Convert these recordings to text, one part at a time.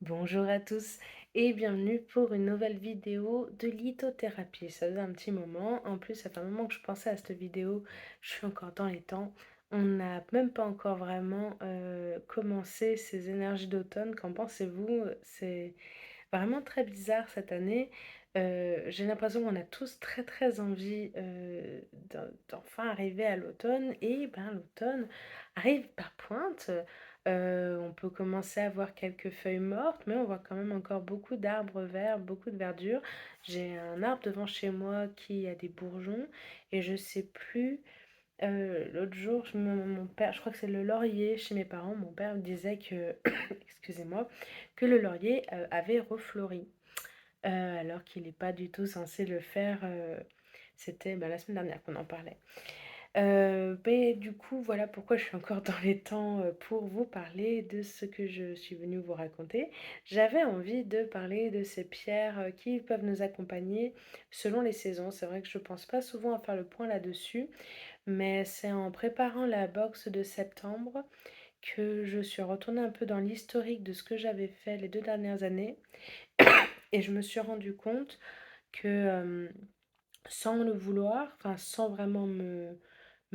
Bonjour à tous et bienvenue pour une nouvelle vidéo de lithothérapie. Ça faisait un petit moment, en plus ça fait un moment que je pensais à cette vidéo, je suis encore dans les temps. On n'a même pas encore vraiment commencé ces énergies d'automne, qu'en pensez-vous? C'est vraiment très bizarre cette année. J'ai l'impression qu'on a tous très très envie d'enfin arriver à l'automne et ben l'automne arrive par pointe. On peut commencer à voir quelques feuilles mortes, mais on voit quand même encore beaucoup d'arbres verts, beaucoup de verdure. J'ai un arbre devant chez moi qui a des bourgeons et je sais plus. L'autre jour, mon père, je crois que c'est le laurier chez mes parents, mon père me disait que, excusez-moi, que le laurier avait refleuri, alors qu'il n'est pas du tout censé le faire. C'était la semaine dernière qu'on en parlait. Mais du coup, voilà pourquoi je suis encore dans les temps pour vous parler de ce que je suis venue vous raconter. J'avais envie de parler de ces pierres qui peuvent nous accompagner selon les saisons. C'est vrai que je pense pas souvent à faire le point là-dessus, mais c'est en préparant la box de septembre que je suis retournée un peu dans l'historique de ce que j'avais fait les 2 dernières années et je me suis rendu compte que, sans le vouloir, enfin sans vraiment me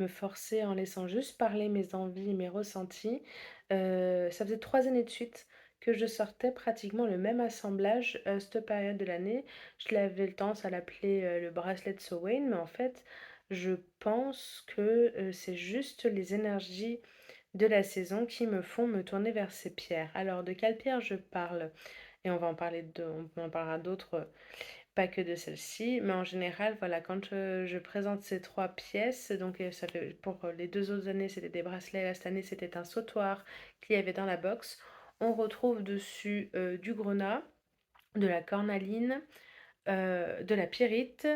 forcer, en laissant juste parler mes envies et mes ressentis, ça faisait 3 années de suite que je sortais pratiquement le même assemblage, cette période de l'année. Je l'avais tendance à l'appeler, le bracelet de Samhain, mais en fait, je pense que, c'est juste les énergies de la saison qui me font me tourner vers ces pierres. Alors de quelles pierres je parle? Et on en parlera d'autres, pas que de celle-ci, mais en général, voilà, quand je présente ces trois pièces, donc ça fait, pour les 2 autres années, c'était des bracelets, là, cette année, c'était un sautoir qu'il y avait dans la box. On retrouve dessus du grenat, de la cornaline, de la pyrite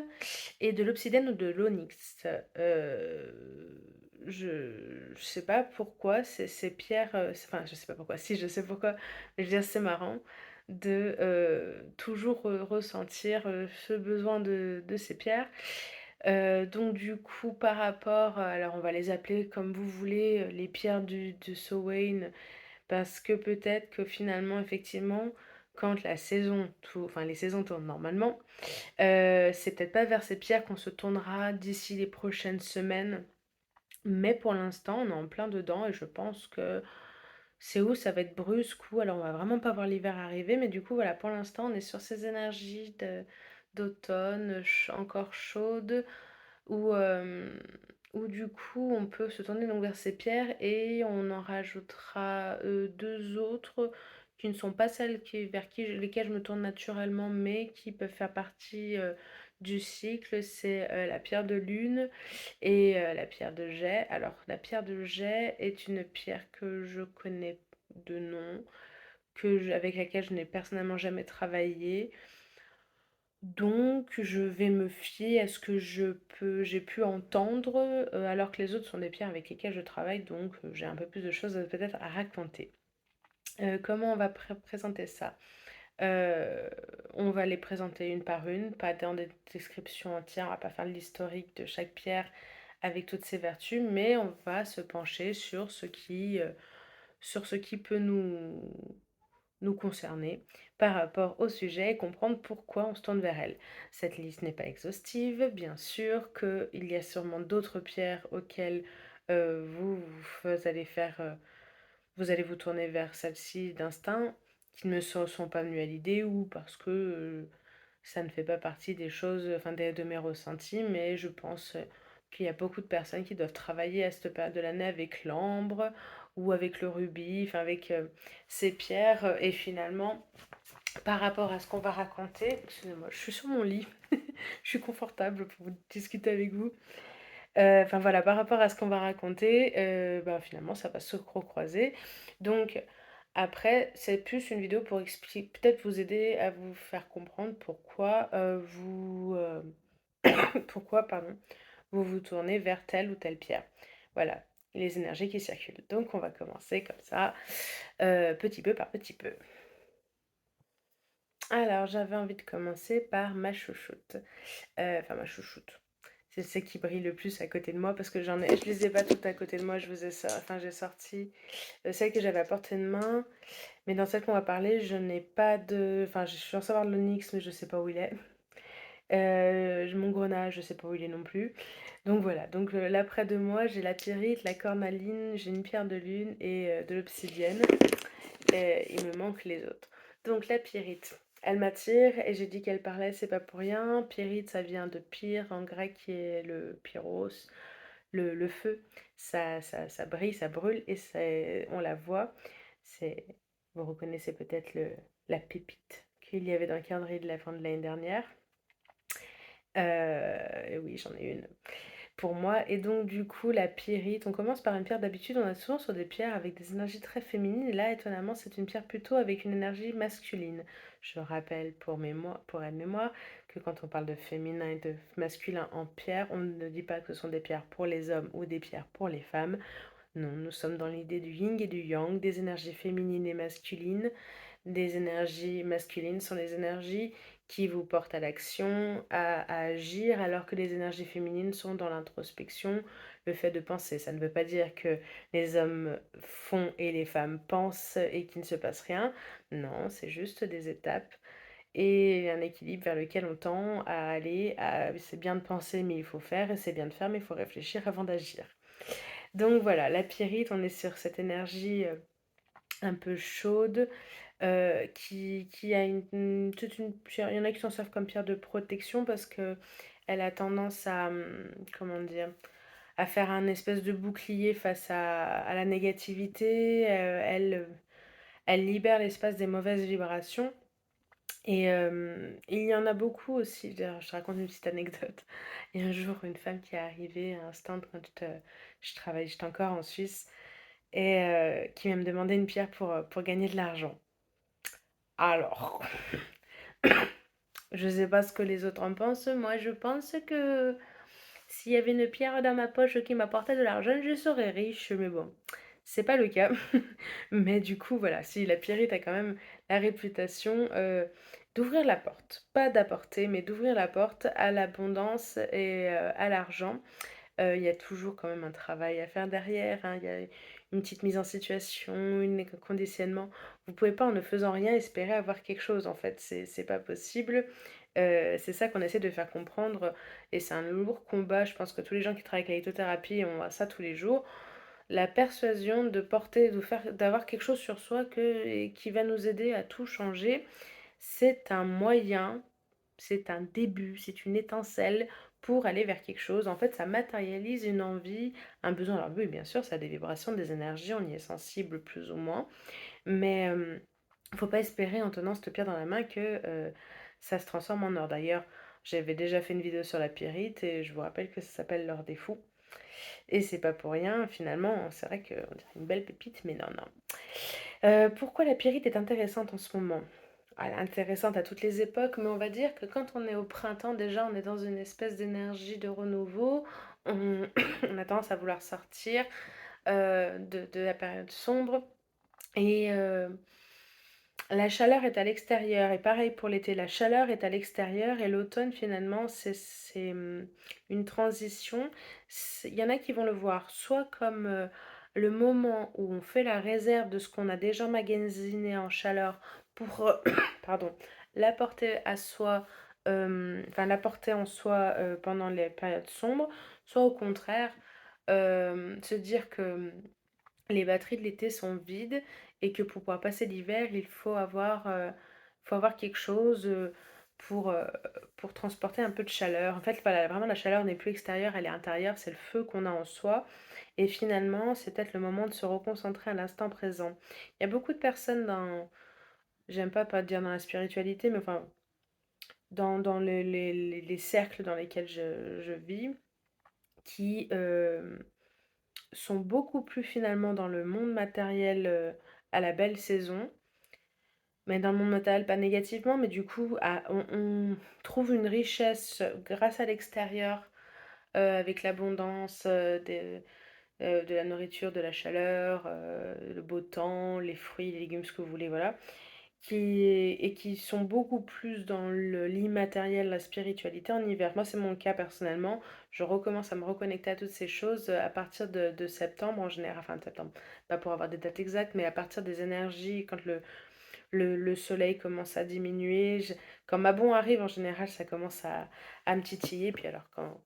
et de l'obsidienne ou de l'onyx. Je sais pas pourquoi ces pierres, enfin je sais pas pourquoi, si je sais pourquoi, mais je veux dire c'est marrant de toujours ressentir ce besoin de ces pierres. Donc du coup par rapport, alors on va les appeler comme vous voulez, les pierres de Samhain, parce que peut-être que finalement effectivement quand la saison, enfin les saisons tournent normalement, c'est peut-être pas vers ces pierres qu'on se tournera d'ici les prochaines semaines, mais pour l'instant, on est en plein dedans et je pense que c'est où ça va être brusque ou alors on va vraiment pas voir l'hiver arriver, mais du coup, voilà, pour l'instant, on est sur ces énergies d'automne encore chaudes où du coup, on peut se tourner donc vers ces pierres et on en rajoutera deux autres qui ne sont pas celles lesquelles je me tourne naturellement, mais qui peuvent faire partie du cycle. C'est la pierre de lune et la pierre de jet. Alors, la pierre de jet est une pierre que je connais de nom, avec laquelle je n'ai personnellement jamais travaillé. Donc, je vais me fier à ce que j'ai pu entendre, alors que les autres sont des pierres avec lesquelles je travaille, donc j'ai un peu plus de choses peut-être à raconter. Comment on va présenter ça? Euh, on va les présenter une par une, pas dans des descriptions entières, on va pas faire l'historique de chaque pierre avec toutes ses vertus, mais on va se pencher sur ce qui peut nous concerner par rapport au sujet et comprendre pourquoi on se tourne vers elle. Cette liste n'est pas exhaustive, bien sûr qu'il y a sûrement d'autres pierres auxquelles vous allez vous allez vous tourner vers celle-ci d'instinct, qui ne me sont pas venues à l'idée ou parce que ça ne fait pas partie des choses, enfin de mes ressentis, mais je pense qu'il y a beaucoup de personnes qui doivent travailler à cette période de l'année avec l'ambre ou avec le rubis, enfin avec ces pierres. Et finalement, par rapport à ce qu'on va raconter, excusez-moi, je suis sur mon lit, je suis confortable pour discuter avec vous. Enfin voilà, par rapport à ce qu'on va raconter, bah, finalement ça va se recroiser. Donc après, c'est plus une vidéo pour expliquer, peut-être vous aider à vous faire comprendre pourquoi pourquoi, pardon, vous vous tournez vers telle ou telle pierre. Voilà, les énergies qui circulent. Donc on va commencer comme ça, petit peu par petit peu. Alors j'avais envie de commencer par ma chouchoute. Enfin ma chouchoute. C'est celle qui brille le plus à côté de moi parce que je les ai pas toutes à côté de moi. Je vous ai ça, enfin j'ai sorti celle que j'avais à portée de main, mais dans celle qu'on va parler, je n'ai pas de, enfin je suis censée avoir de l'onyx, mais je sais pas où il est. Mon grenat, je sais pas où il est non plus. Donc voilà, donc là près de moi, j'ai la pyrite, la cornaline, j'ai une pierre de lune et de l'obsidienne. Il me manque les autres. Donc la pyrite, elle m'attire et j'ai dit qu'elle parlait, c'est pas pour rien. Pyrite, ça vient de pyr en grec qui est le pyros, le feu. Ça brille, ça brûle et on la voit. C'est, vous reconnaissez peut-être la pépite qu'il y avait dans le calendrier de la fin de l'année dernière. Et oui, j'en ai une pour moi. Et donc, du coup, la pyrite, on commence par une pierre d'habitude. On a souvent sur des pierres avec des énergies très féminines. Et là, étonnamment, c'est une pierre plutôt avec une énergie masculine. Je rappelle pour elle-mémoire que quand on parle de féminin et de masculin en pierre, on ne dit pas que ce sont des pierres pour les hommes ou des pierres pour les femmes. Non, nous sommes dans l'idée du yin et du yang, des énergies féminines et masculines. Des énergies masculines sont les énergies qui vous portent à l'action, à agir, alors que les énergies féminines sont dans l'introspection, le fait de penser. Ça ne veut pas dire que les hommes font et les femmes pensent et qu'il ne se passe rien. Non, c'est juste des étapes et un équilibre vers lequel on tend à aller. C'est bien de penser, mais il faut faire, et c'est bien de faire, mais il faut réfléchir avant d'agir. Donc voilà, la pyrite, on est sur cette énergie un peu chaude, qui a toute une pierre. Il y en a qui s'en servent comme pierre de protection parce que elle a tendance à, comment dire, à faire un espèce de bouclier face à la négativité. Elle libère l'espace des mauvaises vibrations. Et il y en a beaucoup aussi. D'ailleurs, je raconte une petite anecdote. Il y a un jour une femme qui est arrivée à un stand quand je travaillais, j'étais encore en Suisse, et qui m'a demandé une pierre pour gagner de l'argent. Alors, je sais pas ce que les autres en pensent. Moi, je pense que s'il y avait une pierre dans ma poche qui m'apportait de l'argent, je serais riche. Mais bon, c'est pas le cas. Mais du coup, voilà, si la Pyrite a quand même la réputation d'ouvrir la porte. Pas d'apporter, mais d'ouvrir la porte à l'abondance et à l'argent. Il y a toujours quand même un travail à faire derrière, hein. Il y a une petite mise en situation, un conditionnement. Vous pouvez pas, en ne faisant rien, espérer avoir quelque chose, en fait. C'est pas possible. C'est ça qu'on essaie de faire comprendre. Et c'est un lourd combat. Je pense que tous les gens qui travaillent avec la lithothérapie ont ça tous les jours. La persuasion de porter, d'avoir quelque chose sur soi et qui va nous aider à tout changer, c'est un moyen, c'est un début, c'est une étincelle pour aller vers quelque chose. En fait, ça matérialise une envie, un besoin. Alors oui, bien sûr, ça a des vibrations, des énergies, on y est sensible plus ou moins, mais faut pas espérer en tenant cette pierre dans la main que ça se transforme en or. D'ailleurs, j'avais déjà fait une vidéo sur la pyrite et je vous rappelle que ça s'appelle l'or des fous. Et c'est pas pour rien, finalement, c'est vrai qu'on dirait une belle pépite, mais non, non. Pourquoi la pyrite est intéressante en ce moment? Elle est intéressante à toutes les époques, mais on va dire que quand on est au printemps, déjà, on est dans une espèce d'énergie de renouveau. On, on a tendance à vouloir sortir de la période sombre. Et la chaleur est à l'extérieur. Et pareil pour l'été, la chaleur est à l'extérieur. Et l'automne, finalement, c'est une transition. Il y en a qui vont le voir soit comme le moment où on fait la réserve de ce qu'on a déjà magasiné en chaleur pour pardon, l'apporter à soi, enfin l'apporter en soi pendant les périodes sombres, soit au contraire se dire que les batteries de l'été sont vides et que pour pouvoir passer l'hiver, faut avoir quelque chose pour, euh, pour transporter un peu de chaleur. En fait, voilà, vraiment, la chaleur n'est plus extérieure, elle est intérieure, c'est le feu qu'on a en soi. Et finalement, c'est peut-être le moment de se reconcentrer à l'instant présent. Il y a beaucoup de personnes j'aime pas dire dans la spiritualité, mais enfin, dans les cercles dans lesquels je vis, qui sont beaucoup plus finalement dans le monde matériel à la belle saison, mais dans le monde matériel pas négativement, mais du coup on trouve une richesse grâce à l'extérieur avec l'abondance de la nourriture, de la chaleur, le beau temps, les fruits, les légumes, ce que vous voulez, voilà, qui sont beaucoup plus dans l'immatériel, la spiritualité en hiver. Moi, c'est mon cas personnellement. Je recommence à me reconnecter à toutes ces choses à partir de septembre en général, enfin de septembre, pas pour avoir des dates exactes, mais à partir des énergies, quand le soleil commence à diminuer. Quand Mabon arrive, en général, ça commence à me titiller. Puis alors, quand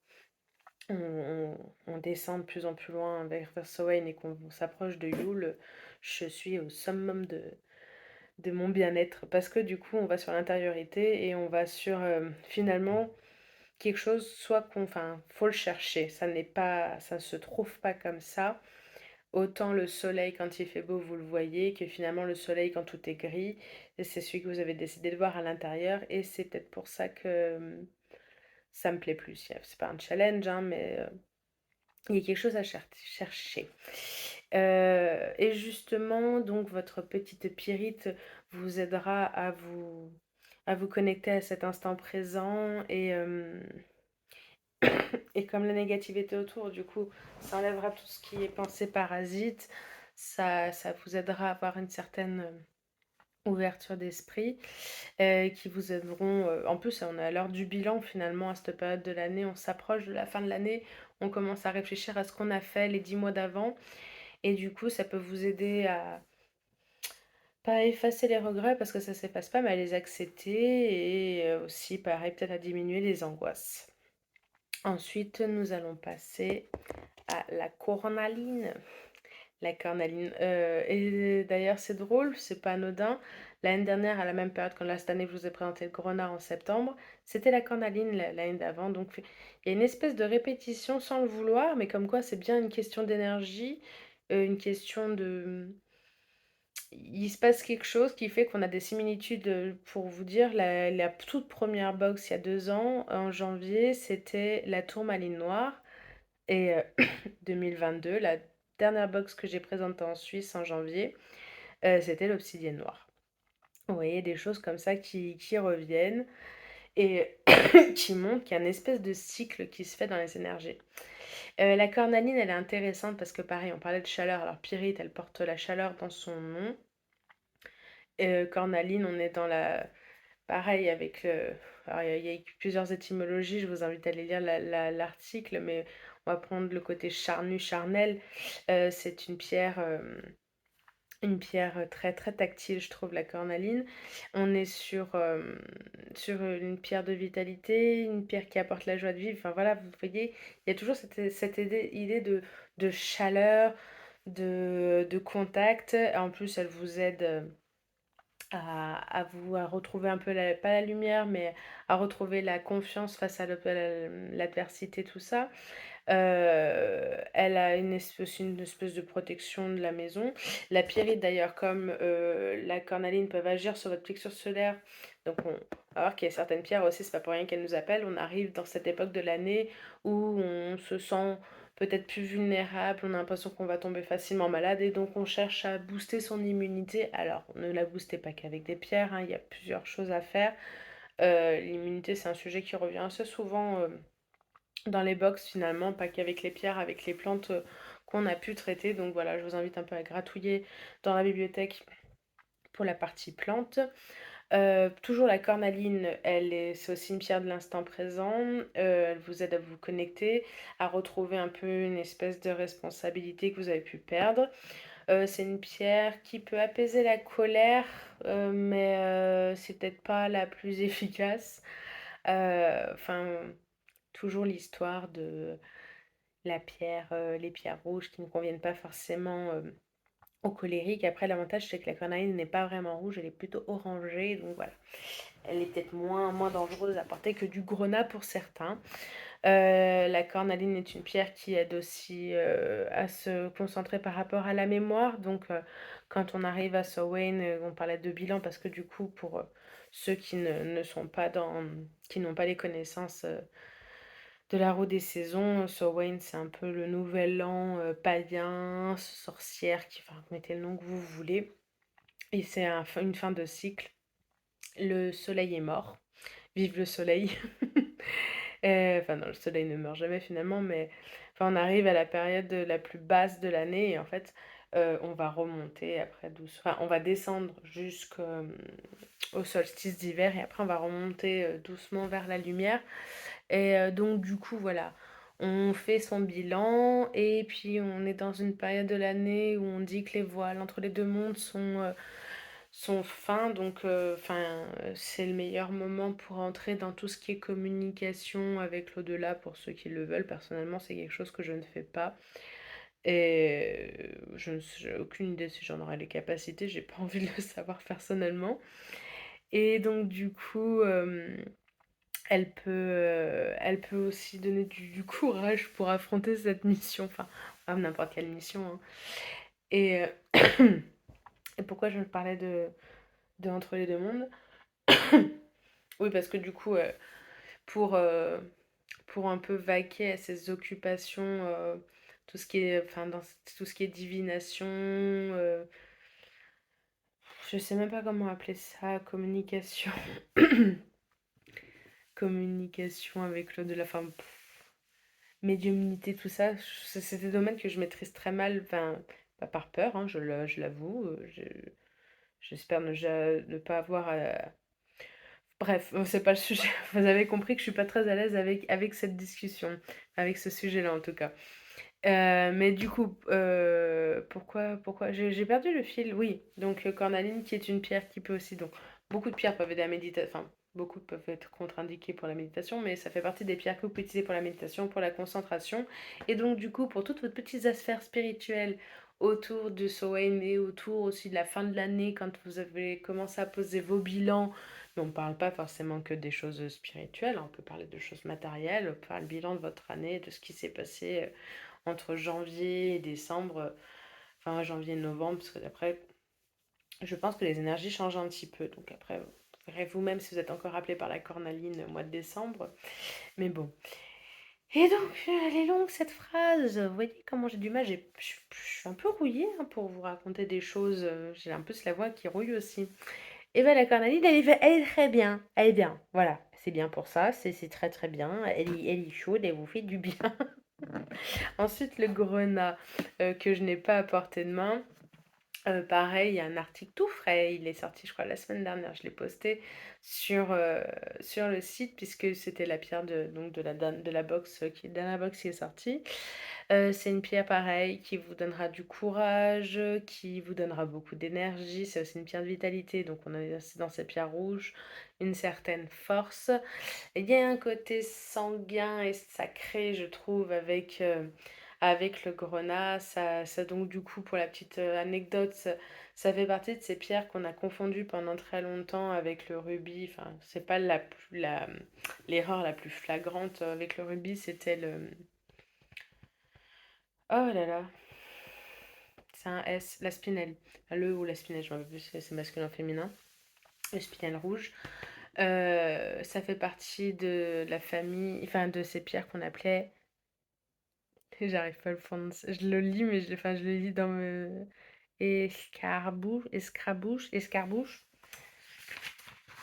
on descend de plus en plus loin vers Samhain et qu'on s'approche de Yule, je suis au summum de mon bien-être parce que du coup on va sur l'intériorité et on va sur finalement quelque chose soit qu'on enfin faut le chercher, ça n'est pas ça ne se trouve pas comme ça. Autant le soleil quand il fait beau vous le voyez que finalement le soleil quand tout est gris c'est celui que vous avez décidé de voir à l'intérieur et c'est peut-être pour ça que ça me plaît plus. C'est pas un challenge hein, mais il y a quelque chose à chercher. Et justement, donc votre petite Pyrite vous aidera à vous connecter à cet instant présent et comme la négativité autour, du coup, ça enlèvera tout ce qui est pensée parasite, ça vous aidera à avoir une certaine ouverture d'esprit qui vous aideront. En plus, on est à l'heure du bilan finalement à cette période de l'année, on s'approche de la fin de l'année, on commence à réfléchir à ce qu'on a fait les 10 mois d'avant et du coup, ça peut vous aider à pas effacer les regrets parce que ça s'efface pas, mais à les accepter et aussi, pareil, peut-être à diminuer les angoisses. Ensuite, nous allons passer à la cornaline. La cornaline. Et d'ailleurs, c'est drôle, c'est pas anodin. L'année dernière, à la même période, quand là, cette année, je vous ai présenté le grenat en septembre, c'était la cornaline l'année d'avant. Donc, il y a une espèce de répétition sans le vouloir, mais comme quoi c'est bien une question d'énergie, une question de il se passe quelque chose qui fait qu'on a des similitudes. Pour vous dire, la toute première box il y a 2 ans, en janvier, c'était la tourmaline noire. Et 2022, la dernière box que j'ai présentée en Suisse en janvier, c'était l'obsidienne noire. Vous voyez, des choses comme ça qui reviennent et qui montrent qu'il y a une espèce de cycle qui se fait dans les énergies. La cornaline, elle est intéressante parce que pareil, on parlait de chaleur. Alors Pyrite, elle porte la chaleur dans son nom. Cornaline, on est dans la pareil avec alors il y a plusieurs étymologies, je vous invite à aller lire l'article, mais on va prendre le côté charnu, charnel. C'est une pierre très très tactile, je trouve, la cornaline. On est sur une pierre de vitalité, une pierre qui apporte la joie de vivre. Enfin voilà, vous voyez, il y a toujours cette idée de chaleur, de contact. En plus, elle vous aide à retrouver un peu, pas la lumière, mais à retrouver la confiance face à l'adversité, tout ça. Elle a une espèce de protection de la maison. La pyrite, d'ailleurs, comme la cornaline, peuvent agir sur votre plexus solaire. Donc, on va voir qu'il y a certaines pierres aussi, c'est pas pour rien qu'elles nous appellent. On arrive dans cette époque de l'année où on se sent peut-être plus vulnérable, on a l'impression qu'on va tomber facilement malade et donc on cherche à booster son immunité. Alors, ne la boostez pas qu'avec des pierres, hein, il y a plusieurs choses à faire. L'immunité, c'est un sujet qui revient assez souvent dans les box finalement, pas qu'avec les pierres, avec les plantes qu'on a pu traiter. Donc voilà, je vous invite un peu à gratouiller dans la bibliothèque pour la partie plantes. Toujours la cornaline, c'est aussi une pierre de l'instant présent. Elle vous aide à vous connecter, à retrouver un peu une espèce de responsabilité que vous avez pu perdre. C'est une pierre qui peut apaiser la colère, mais c'est peut-être pas la plus efficace. Enfin, toujours l'histoire de la pierre, les pierres rouges qui ne conviennent pas forcément aux colériques. Après, l'avantage, c'est que la cornaline n'est pas vraiment rouge, elle est plutôt orangée. Donc voilà, elle est peut-être moins dangereuse à porter que du grenat pour certains. La cornaline est une pierre qui aide aussi à se concentrer par rapport à la mémoire. Donc, quand on arrive à Samhain, on parlait de bilan parce que du coup, pour ceux qui ne sont pas qui n'ont pas les connaissances de la roue des saisons, Samhain, c'est un peu le nouvel an païen, sorcière, enfin, mettez le nom que vous voulez. Et c'est une fin de cycle. Le soleil est mort. Vive le soleil. Enfin non, le soleil ne meurt jamais finalement, mais enfin, on arrive à la période la plus basse de l'année et en fait, On va remonter après doucement, enfin, on va descendre jusqu'au solstice d'hiver et après on va remonter doucement vers la lumière. Et donc du coup, voilà, on fait son bilan et puis on est dans une période de l'année où on dit que les voiles entre les deux mondes sont fins, donc c'est le meilleur moment pour entrer dans tout ce qui est communication avec l'au-delà pour ceux qui le veulent. Personnellement, c'est quelque chose que je ne fais pas. Et j'ai aucune idée si j'en aurais les capacités, j'ai pas envie de le savoir personnellement. Et donc du coup, elle peut aussi donner du courage pour affronter cette mission, enfin, n'importe quelle mission, hein. Et, et pourquoi je me parlais de Entre les deux mondes? Oui, parce que du coup, pour, euh, pour un peu vaquer à ses occupations, tout ce qui est, enfin, dans tout ce qui est divination, je sais même pas comment appeler ça, communication, communication avec l'au-delà, enfin, médiumnité, tout ça, c'est des domaines que je maîtrise très mal, enfin, pas par peur, hein, je l'avoue, j'espère ne pas avoir Bref, c'est pas le sujet. Vous avez compris que je suis pas très à l'aise avec cette discussion, avec ce sujet-là en tout cas. Mais du coup, pourquoi j'ai perdu le fil? Oui, donc cornaline qui est une pierre qui peut aussi, donc beaucoup de pierres peuvent aider à méditer, enfin beaucoup peuvent être contre-indiquées pour la méditation, mais ça fait partie des pierres que vous pouvez utiliser pour la méditation, pour la concentration, et donc du coup pour toutes vos petites affaires spirituelles autour du Samhain et autour aussi de la fin de l'année, quand vous avez commencé à poser vos bilans, mais on ne parle pas forcément que des choses spirituelles, hein, on peut parler de choses matérielles, on peut faire le bilan de votre année, de ce qui s'est passé entre janvier et décembre, enfin janvier et novembre, parce que après, je pense que les énergies changent un petit peu. Donc après, vous verrez vous-même si vous êtes encore appelé par la cornaline au mois de décembre. Mais bon. Et donc, elle est longue cette phrase. Vous voyez comment j'ai du mal. Je suis un peu rouillée hein, pour vous raconter des choses. J'ai un peu la voix qui rouille aussi. Et bien, la cornaline, elle est très bien. Elle est bien. Voilà. C'est bien pour ça. C'est très très bien. Elle est chaude. Elle vous fait du bien. Ensuite, le grenat que je n'ai pas à portée de main. Pareil, il y a un article tout frais, il est sorti je crois la semaine dernière, je l'ai posté sur le site puisque c'était la pierre de la box, dernière box qui est sortie. C'est une pierre pareille qui vous donnera du courage, qui vous donnera beaucoup d'énergie, c'est aussi une pierre de vitalité, donc on a aussi dans cette pierre rouge une certaine force. Et il y a un côté sanguin et sacré, je trouve, avec le grenat. Ça donc du coup, pour la petite anecdote, ça fait partie de ces pierres qu'on a confondues pendant très longtemps avec le rubis. Enfin, c'est pas l'erreur la plus flagrante avec le rubis, c'était le... Oh là là, c'est un S, la spinelle. Le ou la spinelle, je ne me rappelle plus si c'est masculin ou féminin. Le spinel rouge. Ça fait partie de la famille, enfin de ces pierres qu'on appelait... J'arrive pas à le prononcer. Je le lis, mais je le lis dans me... Escarbouche.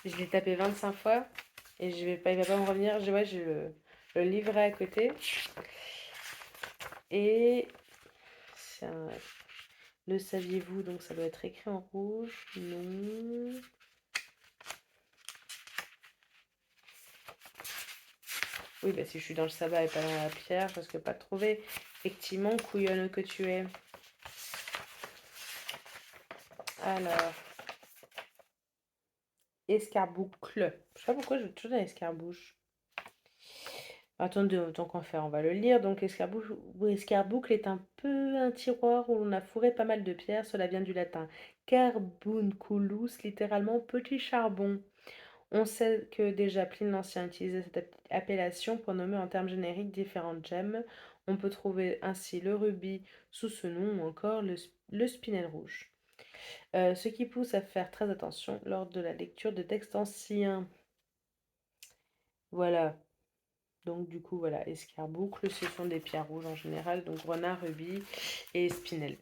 Je l'ai tapé 25 fois et il va pas me revenir. J'ai le livret à côté. Et c'est un- le saviez-vous, donc ça doit être écrit en rouge. Non. Oui, bah si je suis dans le sabbat et pas dans la pierre, je risque pas de trouver. Effectivement, couillonne que tu es. Alors, escarboucle. Je sais pas pourquoi je veux toujours dire escarbouche. Attendez, autant qu'en faire, on va le lire. Donc, escarboucle est un peu un tiroir où l'on a fourré pas mal de pierres. Cela vient du latin carbunculus, littéralement petit charbon. On sait que déjà Pline l'Ancien utilisait cette appellation pour nommer en termes génériques différentes gemmes. On peut trouver ainsi le rubis sous ce nom ou encore le spinel rouge. Ce qui pousse à faire très attention lors de la lecture de textes anciens. Voilà. Donc du coup, voilà, escarboucle, ce sont des pierres rouges en général, donc grenat, rubis et spinel.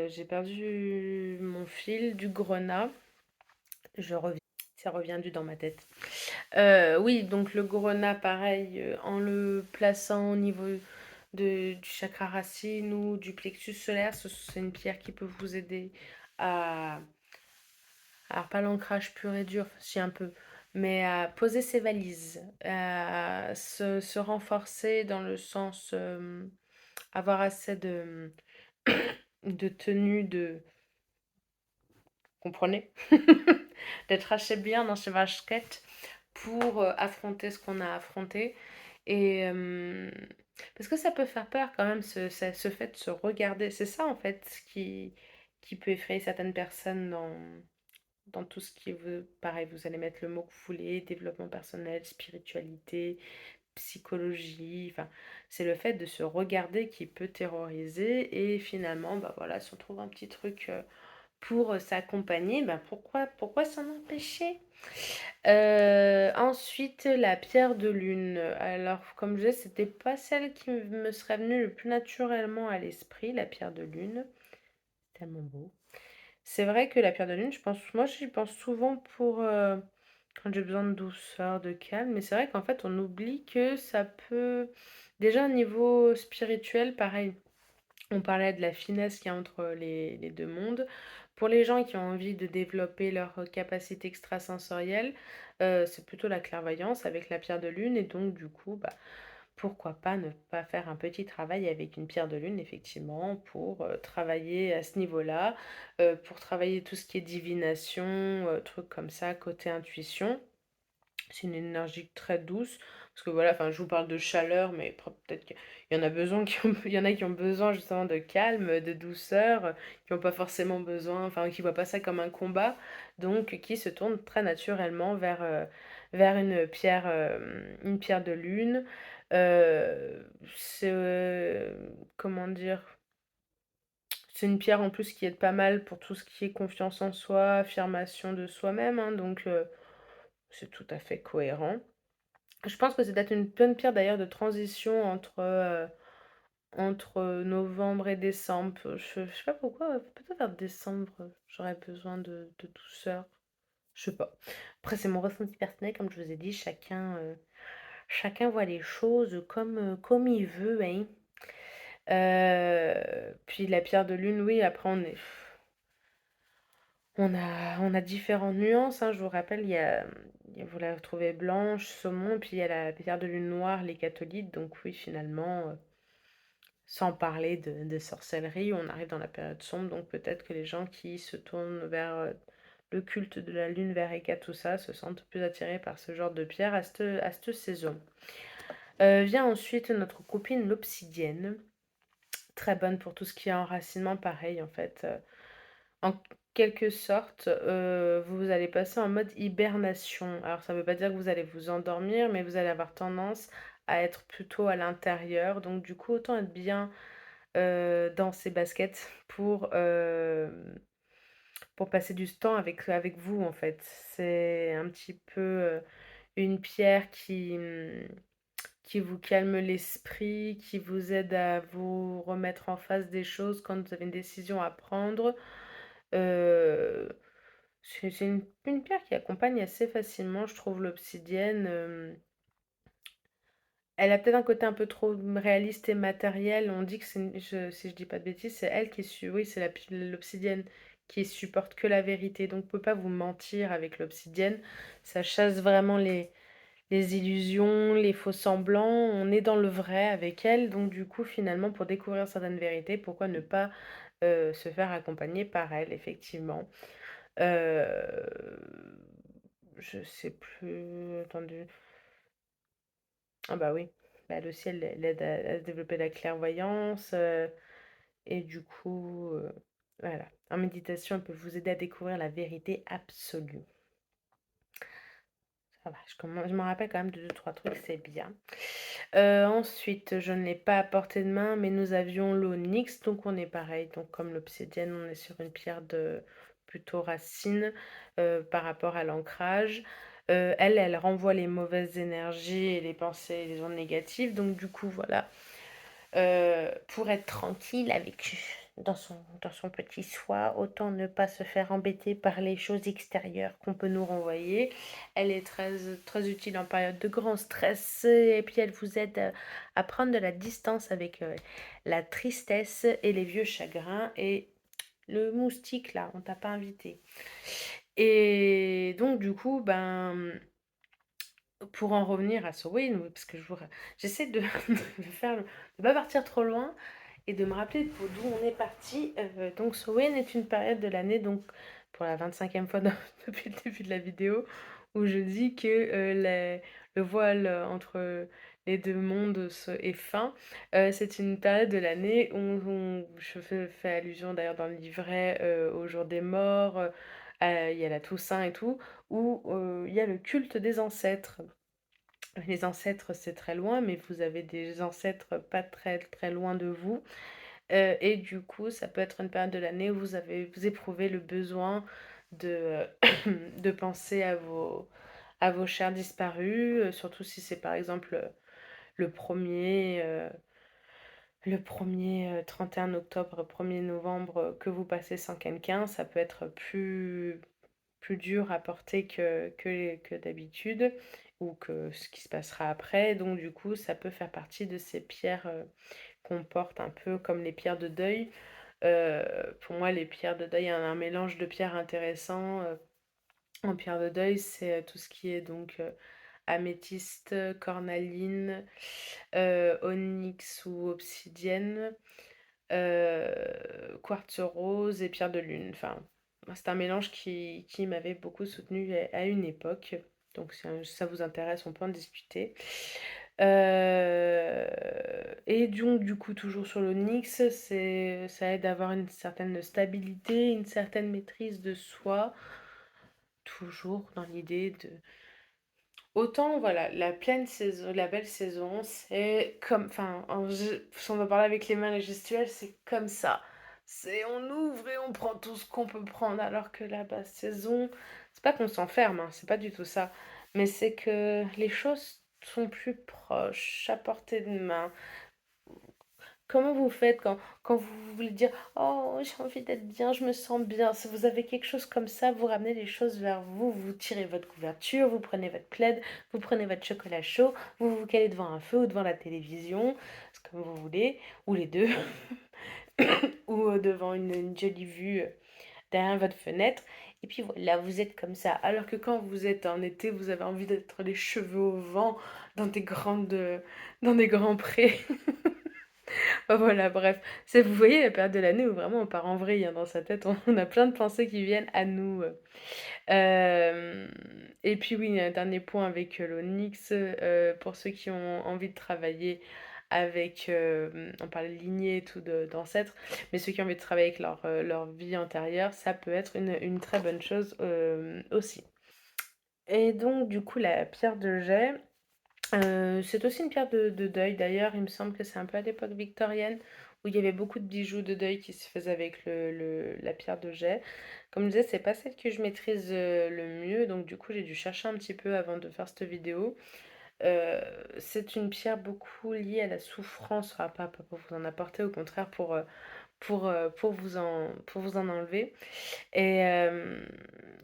J'ai perdu mon fil du grenat. Je reviens. Ça revient du dans ma tête. Oui, donc le grenat, pareil, en le plaçant au niveau du chakra racine ou du plexus solaire. C'est une pierre qui peut vous aider à, alors pas l'ancrage pur et dur, si un peu, mais à poser ses valises, à se renforcer dans le sens avoir assez de tenue, comprenez? D'être assez bien dans ses baskets pour affronter ce qu'on a affronté. Et parce que ça peut faire peur quand même, ce fait de se regarder. C'est ça en fait qui peut effrayer certaines personnes dans tout ce qui veut. Pareil, vous allez mettre le mot que vous voulez, développement personnel, spiritualité, psychologie. Enfin, c'est le fait de se regarder qui peut terroriser. Et finalement, bah voilà, si on trouve un petit truc pour s'accompagner, bah pourquoi s'en empêcher? Ensuite, la pierre de lune. Alors, comme je disais, c'était pas celle qui me serait venue le plus naturellement à l'esprit, la pierre de lune. Tellement beau. C'est vrai que la pierre de lune, moi j'y pense souvent pour quand j'ai besoin de douceur, de calme, mais c'est vrai qu'en fait on oublie que ça peut, déjà au niveau spirituel, pareil, on parlait de la finesse qu'il y a entre les deux mondes. Pour les gens qui ont envie de développer leur capacité extrasensorielle, c'est plutôt la clairvoyance avec la pierre de lune, et donc du coup, bah, pourquoi pas ne pas faire un petit travail avec une pierre de lune, effectivement, pour travailler à ce niveau-là, pour travailler tout ce qui est divination, trucs comme ça, côté intuition. C'est une énergie très douce. Parce que voilà, enfin, je vous parle de chaleur, mais peut-être qu'il y en a besoin il y en a qui ont besoin justement de calme, de douceur, qui n'ont pas forcément besoin, enfin, qui voient pas ça comme un combat, donc qui se tournent très naturellement vers une pierre de lune. C'est, comment dire, c'est une pierre en plus qui aide pas mal pour tout ce qui est confiance en soi, affirmation de soi-même, hein, donc c'est tout à fait cohérent. Je pense que c'est peut-être une bonne pierre d'ailleurs de transition entre novembre et décembre. Je sais pas pourquoi, peut-être vers décembre, j'aurais besoin de douceur. Je sais pas. Après, c'est mon ressenti personnel, comme je vous ai dit, chacun voit les choses comme il veut, hein. Puis la pierre de lune, oui, après on a différentes nuances, hein. Je vous rappelle, vous la retrouvez blanche, saumon, puis il y a la pierre de lune noire, les catholites. Donc oui, finalement, sans parler de sorcellerie, on arrive dans la période sombre. Donc peut-être que les gens qui se tournent vers le culte de la lune, vers Eka, tout ça, se sentent plus attirés par ce genre de pierre à cette saison. Vient ensuite notre copine l'obsidienne. Très bonne pour tout ce qui est enracinement, pareil en fait. En quelque sorte, vous allez passer en mode hibernation. Alors ça ne veut pas dire que vous allez vous endormir, mais vous allez avoir tendance à être plutôt à l'intérieur. Donc du coup, autant être bien dans ses baskets pour passer du temps avec vous, en fait. C'est un petit peu une pierre qui vous calme l'esprit, qui vous aide à vous remettre en face des choses quand vous avez une décision à prendre. Euh, c'est une pierre qui accompagne assez facilement, je trouve, l'obsidienne. Elle a peut-être un côté un peu trop réaliste et matériel. On dit que si je dis pas de bêtises, c'est elle qui oui, c'est l'obsidienne qui supporte que la vérité. Donc, vous pouvez pas vous mentir avec l'obsidienne. Ça chasse vraiment les illusions, les faux semblants. On est dans le vrai avec elle. Donc, du coup, finalement, pour découvrir certaines vérités, pourquoi ne pas se faire accompagner par elle, effectivement. Euh, je sais plus. Attendez. Ah bah oui. Bah, elle aussi, elle aide à développer la clairvoyance. Et du coup, voilà. En méditation, elle peut vous aider à découvrir la vérité absolue. Ça va, je me rappelle quand même de deux, trois trucs, c'est bien. Ensuite, je ne l'ai pas à portée de main, mais nous avions l'onyx, donc on est pareil. Donc comme l'obsidienne, on est sur une pierre de plutôt racine par rapport à l'ancrage. Elle renvoie les mauvaises énergies et les pensées, les ondes négatives. Donc du coup, voilà, pour être tranquille avec dans son petit soi, autant ne pas se faire embêter par les choses extérieures qu'on peut nous renvoyer. Elle est très utile en période de grand stress et puis elle vous aide à prendre de la distance avec la tristesse et les vieux chagrins et le moustique là, on t'a pas invité. Et donc du coup, ben, pour en revenir à Sowin, oui, parce que j'essaie de, de faire, de pas partir trop loin et de me rappeler d'où on est parti. Donc Sowin est une période de l'année, donc pour la 25e fois depuis le début de la vidéo, où je dis que le voile entre les deux mondes est fin. C'est une période de l'année où je fais allusion d'ailleurs dans le livret au jour des morts, il y a la Toussaint et tout, où il y a le culte des ancêtres. Les ancêtres, c'est très loin, mais vous avez des ancêtres pas très très loin de vous. Et du coup, ça peut être une période de l'année où vous éprouvez le besoin de, de penser à vos chers disparus, surtout si c'est par exemple le premier, euh, le premier 31 octobre, 1er novembre que vous passez sans quelqu'un, ça peut être plus dur à porter que d'habitude ou que ce qui se passera après. Donc du coup, ça peut faire partie de ces pierres qu'on porte un peu comme les pierres de deuil. Pour moi, les pierres de deuil, un mélange de pierres intéressant. En pierre de deuil, c'est tout ce qui est donc améthyste, cornaline, onyx ou obsidienne, quartz rose et pierre de lune. Enfin, c'est un mélange qui m'avait beaucoup soutenu à une époque. Donc si ça vous intéresse, on peut en discuter. Et donc du coup, toujours sur l'onyx, ça aide à avoir une certaine stabilité, une certaine maîtrise de soi, toujours dans l'idée de autant, voilà, la pleine saison, la belle saison, c'est comme, enfin, si on va parler avec les mains, les gestuelles, c'est comme ça. C'est on ouvre et on prend tout ce qu'on peut prendre, alors que la basse saison, c'est pas qu'on s'enferme, hein, c'est pas du tout ça, mais c'est que les choses sont plus proches, à portée de main. Comment vous faites quand vous voulez dire oh, j'ai envie d'être bien, je me sens bien? Si vous avez quelque chose comme ça, vous ramenez les choses vers vous, vous tirez votre couverture, vous prenez votre plaid, vous prenez votre chocolat chaud, vous vous calez devant un feu ou devant la télévision, c'est comme vous voulez, ou les deux, ou devant une jolie vue derrière votre fenêtre. Et puis voilà, vous êtes comme ça. Alors que quand vous êtes en été, vous avez envie d'être les cheveux au vent dans des grands prés. Bah voilà, bref. Vous voyez la période de l'année où vraiment on part en vrille hein, dans sa tête, on a plein de pensées qui viennent à nous. Et puis oui, un dernier point avec l'Onyx, pour ceux qui ont envie de travailler avec, on parlait de lignée et tout, d'ancêtres, mais ceux qui ont envie de travailler avec leur vie antérieure, ça peut être une très bonne chose aussi. Et donc du coup, la pierre de jet, c'est aussi une pierre de deuil d'ailleurs, il me semble que c'est un peu à l'époque victorienne où il y avait beaucoup de bijoux de deuil qui se faisaient avec la pierre de jet. Comme je disais, c'est pas celle que je maîtrise le mieux, donc du coup j'ai dû chercher un petit peu avant de faire cette vidéo. Euh, c'est une pierre beaucoup liée à la souffrance, enfin, pas pour vous en apporter, au contraire pour vous en enlever. Et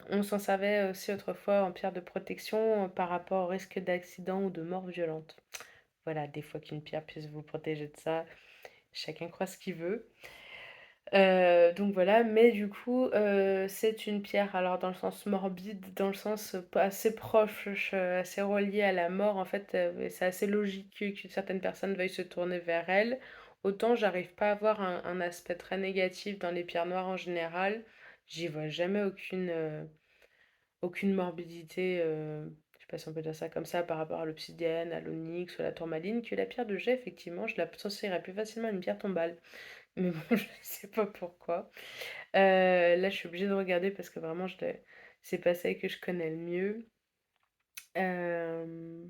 on s'en servait aussi autrefois en pierre de protection par rapport au risque d'accident ou de mort violente. Voilà, des fois qu'une pierre puisse vous protéger de ça, chacun croit ce qu'il veut. Donc voilà, mais du coup, c'est une pierre, alors dans le sens morbide, dans le sens pas assez proche, assez relié à la mort, en fait, c'est assez logique que certaines personnes veuillent se tourner vers elle. Autant j'arrive pas à avoir un aspect très négatif dans les pierres noires en général. J'y vois jamais aucune morbidité, je sais pas si on peut dire ça comme ça, par rapport à l'obsidienne, à l'onyx ou à la tourmaline, que la pierre de jet, effectivement, je l'associerais plus facilement à une pierre tombale. Mais bon, je sais pas pourquoi. Là, je suis obligée de regarder parce que vraiment, c'est pas celle que je connais le mieux. Euh,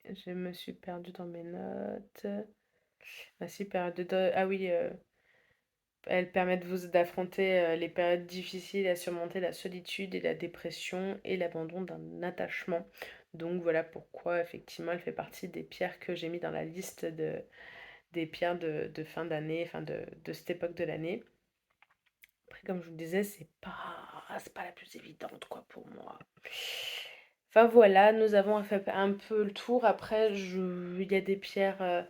je me suis perdue dans mes notes. Ah si, ah oui, elle permet de vous d'affronter les périodes difficiles à surmonter la solitude et la dépression et l'abandon d'un attachement. Donc voilà pourquoi effectivement elle fait partie des pierres que j'ai mis dans la liste des pierres de fin d'année, enfin de cette époque de l'année. Après, comme je vous le disais, c'est pas la plus évidente, quoi, pour moi. Enfin voilà, nous avons fait un peu le tour. Après, il y a des pierres,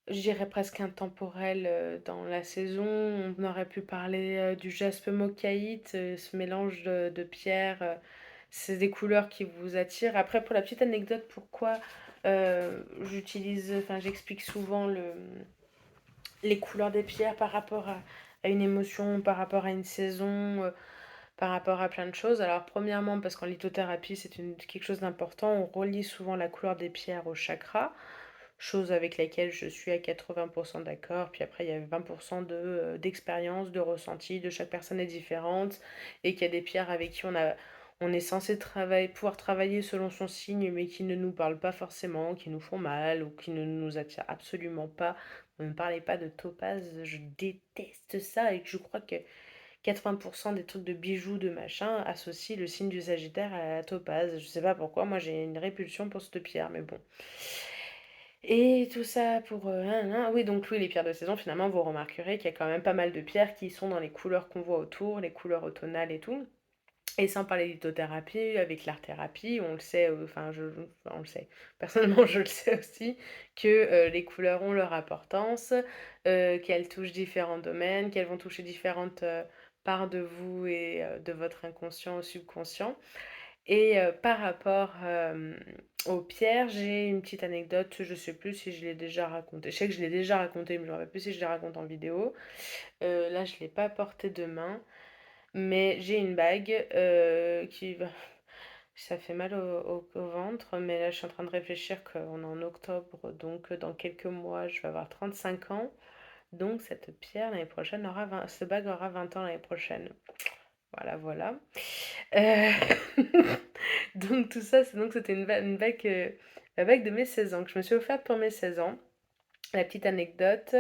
je dirais presque intemporelles dans la saison. On aurait pu parler du jaspe mokaïte, ce mélange de pierres. C'est des couleurs qui vous attirent. Après, pour la petite anecdote, pourquoi enfin, j'explique souvent les couleurs des pierres par rapport à une émotion, par rapport à une saison, par rapport à plein de choses. Alors, premièrement, parce qu'en lithothérapie, quelque chose d'important, on relie souvent la couleur des pierres au chakra, chose avec laquelle je suis à 80% d'accord. Puis après, il y a 20% d'expérience, de ressenti, de chaque personne est différente, et qu'il y a des pierres avec qui on est censé pouvoir travailler selon son signe, mais qui ne nous parlent pas forcément, qui nous font mal, ou qui ne nous attirent absolument pas. Ne me parlez pas de topaz, je déteste ça, et que je crois que 80% des trucs de bijoux, de machin, associent le signe du Sagittaire à la topaze. Je sais pas pourquoi, moi j'ai une répulsion pour cette pierre, mais bon. Et tout ça pour... Oui, donc oui, les pierres de saison, finalement, vous remarquerez qu'il y a quand même pas mal de pierres qui sont dans les couleurs qu'on voit autour, les couleurs automnales et tout. Et sans parler lithothérapie, avec l'art-thérapie, on le sait, enfin, on le sait, personnellement je le sais aussi, que les couleurs ont leur importance, qu'elles touchent différents domaines, qu'elles vont toucher différentes parts de vous et de votre inconscient au subconscient. Et par rapport aux pierres, j'ai une petite anecdote, je sais plus si je l'ai déjà racontée. Je sais que je l'ai déjà racontée, mais je ne me rappelle plus si je l'ai raconte en vidéo. Là, je ne l'ai pas portée de main. Mais j'ai une bague ça fait mal au ventre, mais là je suis en train de réfléchir qu'on est en octobre, donc dans quelques mois je vais avoir 35 ans. Donc cette pierre l'année prochaine ce bague aura 20 ans l'année prochaine. Voilà, voilà. Euh, donc tout ça, c'était une bague, la bague de mes 16 ans, que je me suis offerte pour mes 16 ans. La petite anecdote,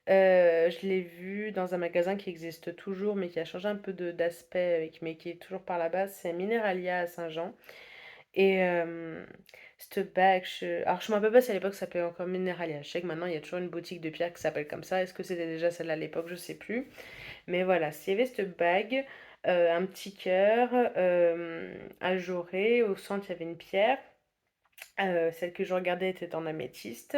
je l'ai vue dans un magasin qui existe toujours, mais qui a changé un peu d'aspect, mais qui est toujours par là-bas. C'est Mineralia à Saint-Jean. Et cette bague, alors je me rappelle pas si à l'époque ça s'appelait encore Mineralia. Je sais que maintenant il y a toujours une boutique de pierre qui s'appelle comme ça. Est-ce que c'était déjà celle-là à l'époque? Je sais plus. Mais voilà, s'il y avait cette bague, un petit cœur ajouré. Au centre, il y avait une pierre. Celle que je regardais était en améthyste.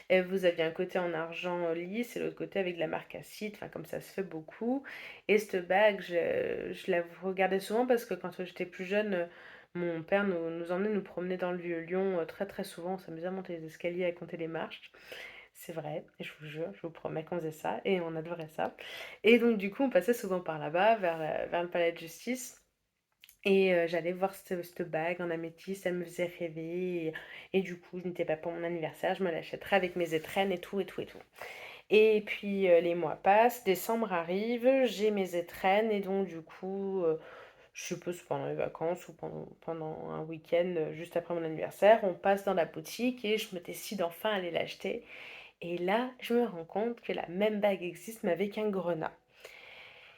Et vous aviez un côté en argent lisse et l'autre côté avec de la marcassite, enfin comme ça se fait beaucoup. Et cette bague, je la regardais souvent parce que quand j'étais plus jeune, mon père nous emmenait nous promener dans le Vieux-Lyon très très souvent. On s'amusait à monter les escaliers, à compter les marches. C'est vrai, et je vous jure, je vous promets qu'on faisait ça et on adorait ça. Et donc du coup, on passait souvent par là-bas, vers le palais de justice. Et j'allais voir cette bague en améthyste, elle me faisait rêver. Et du coup, je n'étais pas pour mon anniversaire, je me l'achèterais avec mes étrennes et tout, et tout, et tout. Et puis les mois passent, décembre arrive, j'ai mes étrennes, et donc du coup, je suppose pendant les vacances ou pendant un week-end juste après mon anniversaire, on passe dans la boutique et je me décide enfin à aller l'acheter. Et là, je me rends compte que la même bague existe, mais avec un grenat.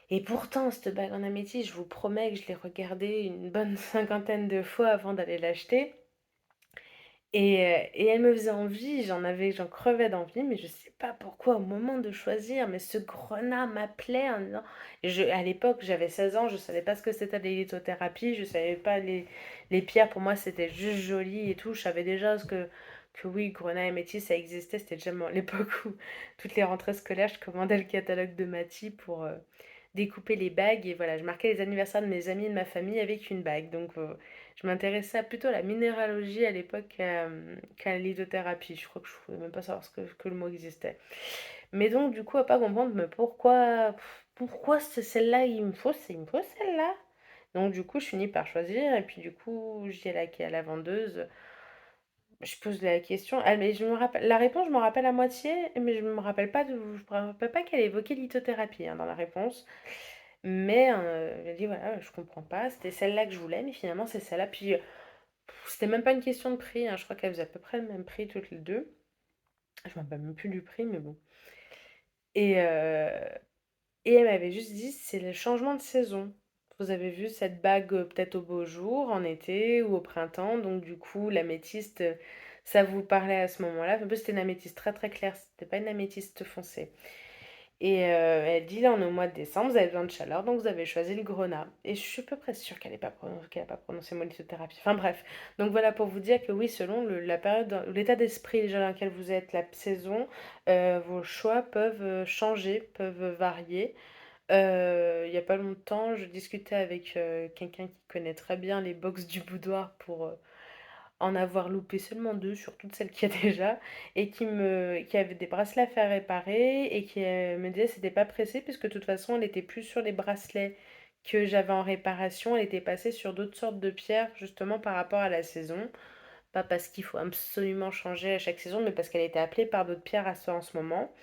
Et pourtant, cette bague en améthyste, je vous promets que je l'ai regardée une bonne cinquantaine de fois avant d'aller l'acheter. Et elle me faisait envie, j'en crevais d'envie, mais je sais pas pourquoi au moment de choisir, mais ce grenat m'appelait en disant... à l'époque, j'avais 16 ans, je savais pas ce que c'était les lithothérapies, je savais pas les pierres, pour moi c'était juste joli et tout, je savais déjà que oui, grenat et métis, ça existait, c'était déjà l'époque où toutes les rentrées scolaires, je commandais le catalogue de Mathis pour découper les bagues, et voilà, je marquais les anniversaires de mes amis et de ma famille avec une bague, donc... je m'intéressais plutôt à la minéralogie à l'époque qu'à la lithothérapie. Je crois que je ne pouvais même pas savoir que le mot existait. Mais donc, du coup, à pas comprendre, mais pourquoi c'est celle-là, il me faut celle-là. Donc, du coup, je finis par choisir. Et puis, du coup, je dis à la vendeuse, je pose la question. Mais je me rappelle, la réponse, je me rappelle à moitié, mais je me rappelle pas je me rappelle pas qu'elle évoquait lithothérapie dans la réponse. Mais elle dit, voilà, je comprends pas. C'était celle-là que je voulais, mais finalement, c'est celle-là. Puis, c'était même pas une question de prix, hein. Je crois qu'elles faisaient à peu près le même prix toutes les deux. Je me rappelle même plus du prix, mais bon. Et, et elle m'avait juste dit, c'est le changement de saison. Vous avez vu cette bague peut-être au beau jour, en été ou au printemps. Donc du coup, l'améthyste, ça vous parlait à ce moment-là. En plus, c'était une améthyste très très claire, c'était pas une améthyste foncée. Et elle dit, là, on est au mois de décembre, vous avez besoin de chaleur, donc vous avez choisi le grenat. Et je suis à peu près sûre qu'elle n'a pas prononcé mon lithothérapie. Enfin bref, donc voilà pour vous dire que oui, selon la période, l'état d'esprit déjà dans lequel vous êtes, la saison, vos choix peuvent changer, peuvent varier. Il y a pas longtemps, je discutais avec quelqu'un qui connaît très bien les box du boudoir pour en avoir loupé seulement 2 sur toutes celles qu'il y a déjà et qui avait des bracelets à faire réparer et qui, me disait que c'était pas pressé puisque de toute façon elle était plus sur les bracelets que j'avais en réparation, elle était passée sur d'autres sortes de pierres justement par rapport à la saison. Pas parce qu'il faut absolument changer à chaque saison, mais parce qu'elle était appelée par d'autres pierres à ce en ce moment.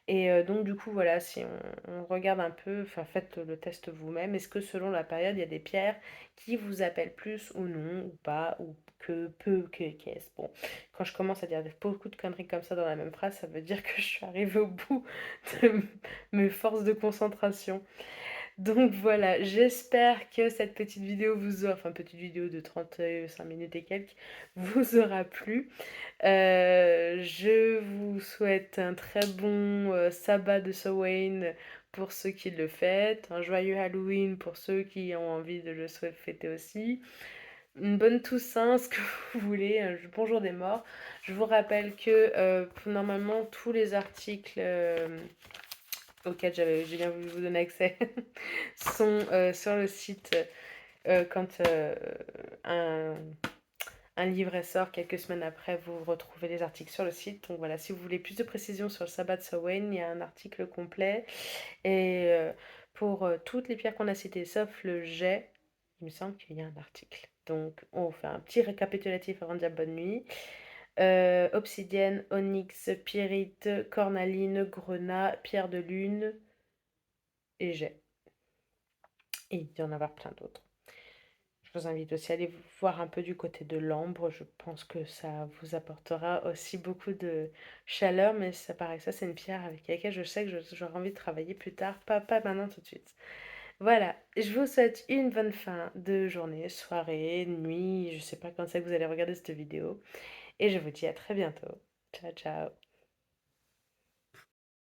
Et donc du coup voilà, si on regarde un peu, enfin faites le test vous-même, est-ce que selon la période, il y a des pierres qui vous appellent plus ou non, ou pas, ou que peu, que qu'est-ce? Bon, quand je commence à dire beaucoup de conneries comme ça dans la même phrase, ça veut dire que je suis arrivée au bout de mes forces de concentration. Donc voilà, j'espère que cette petite vidéo vous aura, enfin petite vidéo de 35 minutes et quelques, vous aura plu. Je vous souhaite un très bon sabbat de Samhain pour ceux qui le fêtent, un joyeux Halloween pour ceux qui ont envie de le fêter aussi, une bonne Toussaint, ce que vous voulez, un bonjour des morts. Je vous rappelle que normalement tous les articles auxquels j'ai bien voulu vous donner accès sont sur le site quand un un livret sort quelques semaines après, vous retrouvez les articles sur le site. Donc voilà, si vous voulez plus de précisions sur le sabbat de Samhain, il y a un article complet. Et pour toutes les pierres qu'on a citées, sauf le jet, il me semble qu'il y a un article. Donc on fait un petit récapitulatif avant de dire bonne nuit. Obsidienne, onyx, pyrite, cornaline, grenat, pierre de lune et jet. Et il y en a plein d'autres. Je vous invite aussi à aller voir un peu du côté de l'ambre. Je pense que ça vous apportera aussi beaucoup de chaleur, mais ça paraît que ça, c'est une pierre avec laquelle je sais que j'aurai envie de travailler plus tard, pas maintenant tout de suite. Voilà, je vous souhaite une bonne fin de journée, soirée, nuit, je sais pas quand c'est que vous allez regarder cette vidéo, et je vous dis à très bientôt. Ciao, ciao.